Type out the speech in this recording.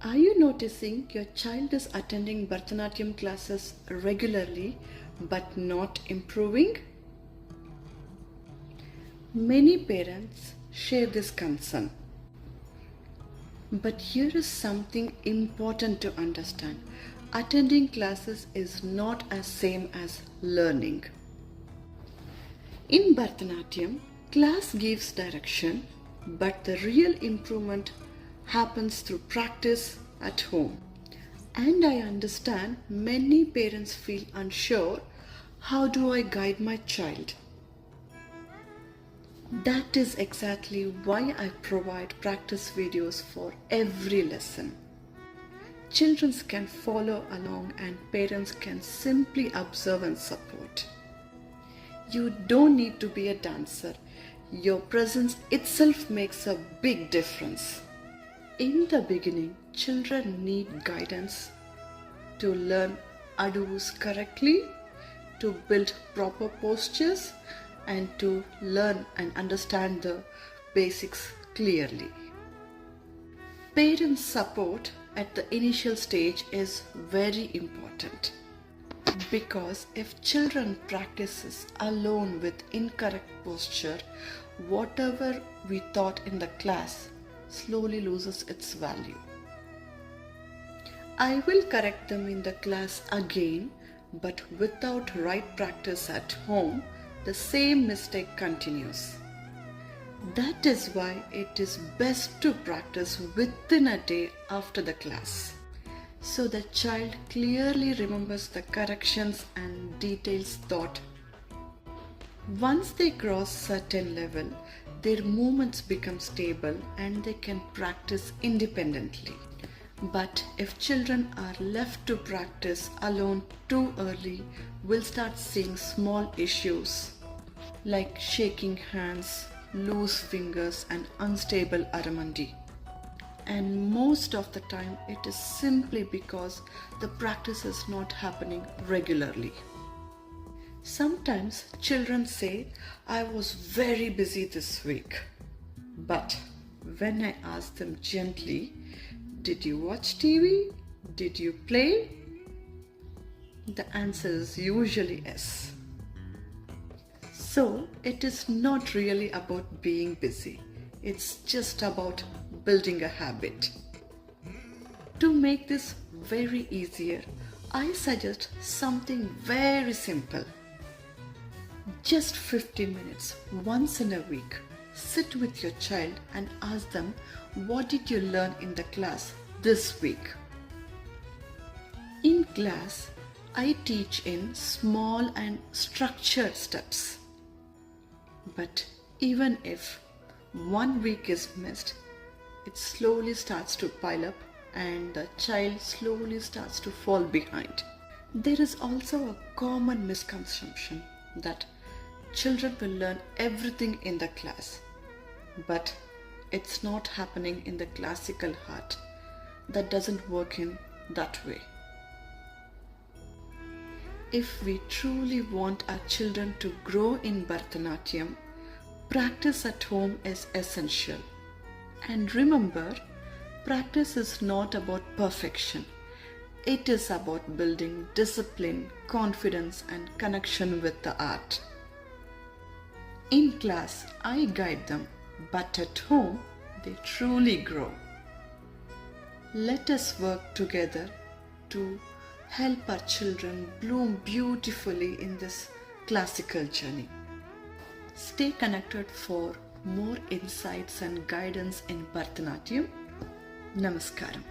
Are you noticing your child is attending Bharatanatyam classes regularly but not improving? Many parents share this concern. But here is something important to understand. Attending classes is not as same as learning. In Bharatanatyam, class gives direction, but the real improvement happens through practice at home. And I understand many parents feel unsure. How do I guide my child? That is exactly why I provide practice videos for every lesson. Children can follow along and parents can simply observe and support. You don't need to be a dancer. Your presence itself makes a big difference. In the beginning, children need guidance to learn adus correctly, to build proper postures, and to learn and understand the basics clearly. Parent support at the initial stage is very important, because if children practices alone with incorrect posture, whatever we taught in the class slowly loses its value. I will correct them in the class again, but without right practice at home, the same mistake continues. That is why it is best to practice within a day after the class, so the child clearly remembers the corrections and details taught. Once they cross certain level, their movements become stable and they can practice independently. But if children are left to practice alone too early, we'll start seeing small issues like shaking hands, loose fingers and unstable aramandi. And most of the time it is simply because the practice is not happening regularly. Sometimes children say, I was very busy this week. But when I ask them gently, did you watch TV? Did you play? The answer is usually yes. So it is not really about being busy. It's just about building a habit. To make this very easier, I suggest something very simple. Just 15 minutes once in a week. Sit with your child and ask them, what did you learn in the class this week? In class, I teach in small and structured steps. But even if 1 week is missed, it slowly starts to pile up and the child slowly starts to fall behind. There is also a common misconception that children will learn everything in the class, but it's not happening in the classical art. That doesn't work in that way. If we truly want our children to grow in Bharatanatyam, practice at home is essential. And remember, practice is not about perfection. It is about building discipline, confidence, and connection with the art. In class, I guide them, but at home, they truly grow. Let us work together to help our children bloom beautifully in this classical journey. Stay connected for more insights and guidance in Bharatanatyam. Namaskaram.